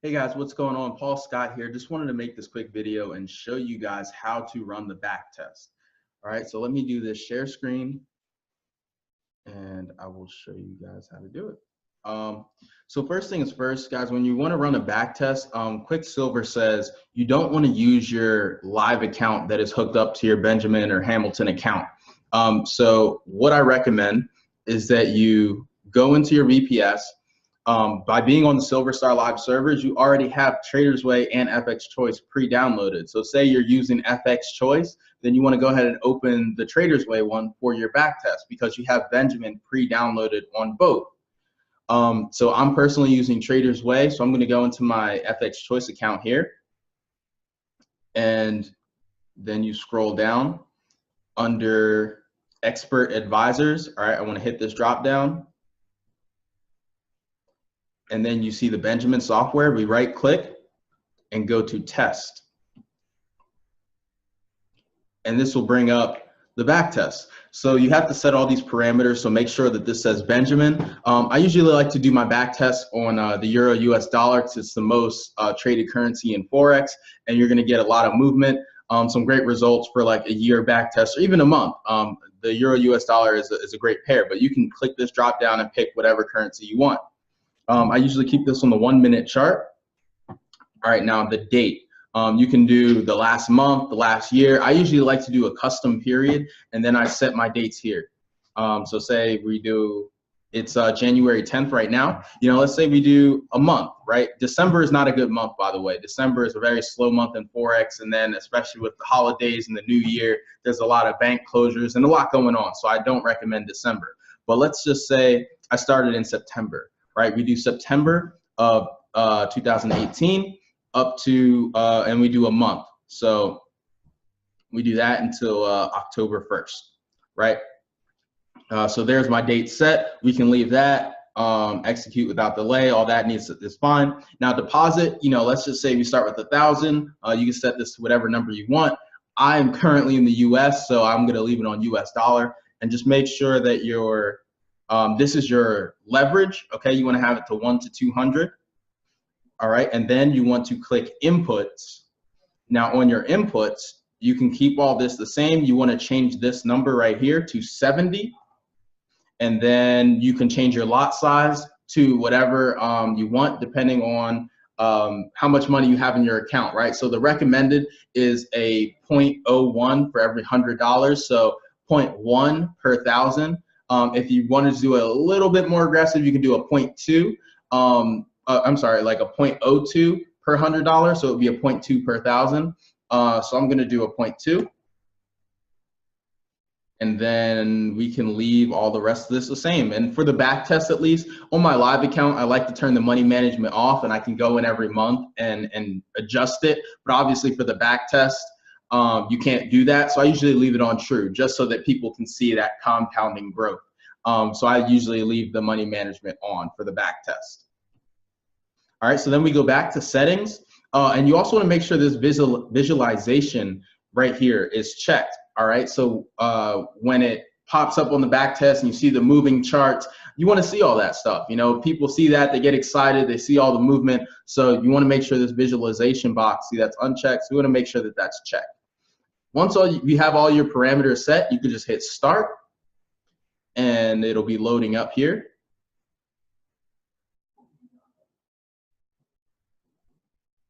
Hey guys, what's going on? Paul Scott here. Just wanted to make this quick video and show you guys how to run the back test. All right, so let me do this share screen and I will show you guys how to do it. So first things first, guys, when you want to run a back test, Quicksilver says you don't want to use your live account that is hooked up to your Benjamin or Hamilton account. So what I recommend is that you go into your VPS. By being on the SilverStar Live servers, you already have Traders Way and FX Choice pre-downloaded. So say you're using FX Choice, then you want to go ahead and open the Traders Way one for your back test because you have Benjamin pre-downloaded on both. So I'm personally using Traders Way, so I'm going to go into my FX Choice account here, and then you scroll down under Expert Advisors. All right, I want to hit this drop down. And then you see the Benjamin software. We right click and go to test. And this will bring up the back test. So you have to set all these parameters. So make sure that this says Benjamin. I usually like to do my back test on the Euro US dollar because it's the most traded currency in Forex. And you're going to get a lot of movement. Some great results for like a year back test or even a month. The Euro US dollar is a great pair, but you can click this drop down and pick whatever currency you want. I usually keep this on the 1 minute chart. All right, now the date. You can do the last month, the last year. I usually like to do a custom period, and then I set my dates here. So say we do, it's January 10th right now. You know, let's say we do a month, right? December is not a good month, by the way. December is a very slow month in Forex, and then especially with the holidays and the new year, there's a lot of bank closures and a lot going on. So I don't recommend December. But let's just say I started in September. Right, we do September of 2018 up to, and we do a month. So we do that until October 1st, right? So there's my date set. We can leave that, execute without delay. All that is fine. Now deposit, you know, let's just say we start with 1,000. You can set this to whatever number you want. I am currently in the US, so I'm gonna leave it on US dollar, and just make sure that your this is your leverage, okay? You want to have it to 1 to 200, all right? And then you want to click inputs. Now on your inputs, you can keep all this the same. You want to change this number right here to 70, and then you can change your lot size to whatever you want, depending on how much money you have in your account, right? So the recommended is a 0.01 for every $100, so 0.1 per 1,000. If you wanted to do it a little bit more aggressive, you can do a 0.2. I'm sorry, like a 0.02 per $100. So it would be a 0.2 per 1,000. So I'm going to do a 0.2. And then we can leave all the rest of this the same. And for the back test, at least on my live account, I like to turn the money management off, and I can go in every month and adjust it. But obviously for the back test, you can't do that. So I usually leave it on true just so that people can see that compounding growth. So I usually leave the money management on for the back test. All right, so then we go back to settings. And you also want to make sure this visualization right here is checked. All right, so when it pops up on the back test and you see the moving charts, you want to see all that stuff. You know, people see that, they get excited, they see all the movement. So you want to make sure this visualization box, see that's unchecked. So you want to make sure that that's checked. Once you have all your parameters set, you can just hit start and it'll be loading up here.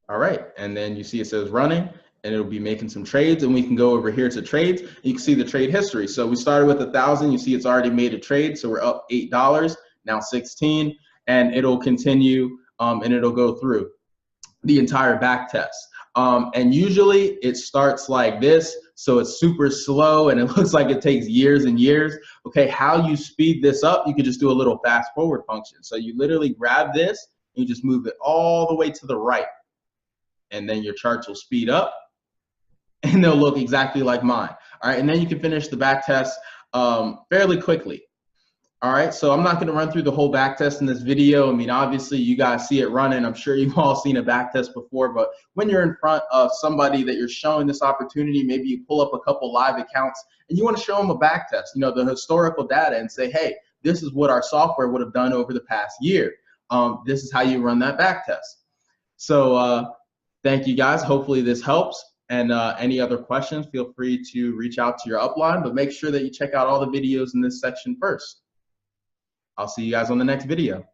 All right, and then you see it says running, and it'll be making some trades, and we can go over here to trades. You can see the trade history. So we started with 1,000. You see it's already made a trade, so we're up $8, now 16, and it'll continue, and it'll go through the entire back test. And usually it starts like this, so it's super slow and it looks like it takes years and years. Okay, how you speed this up, you could just do a little fast forward function. So you literally grab this, and you just move it all the way to the right, and then your charts will speed up and they'll look exactly like mine. All right, and then you can finish the back test fairly quickly. All right, so I'm not going to run through the whole back test in this video. I mean, obviously you guys see it running. I'm sure you've all seen a back test before, but when you're in front of somebody that you're showing this opportunity, maybe you pull up a couple live accounts and you want to show them a back test, you know, the historical data, and say, hey, this is what our software would have done over the past year. This is how you run that back test. So thank you guys. Hopefully this helps. And any other questions, feel free to reach out to your upline, but make sure that you check out all the videos in this section first. I'll see you guys on the next video.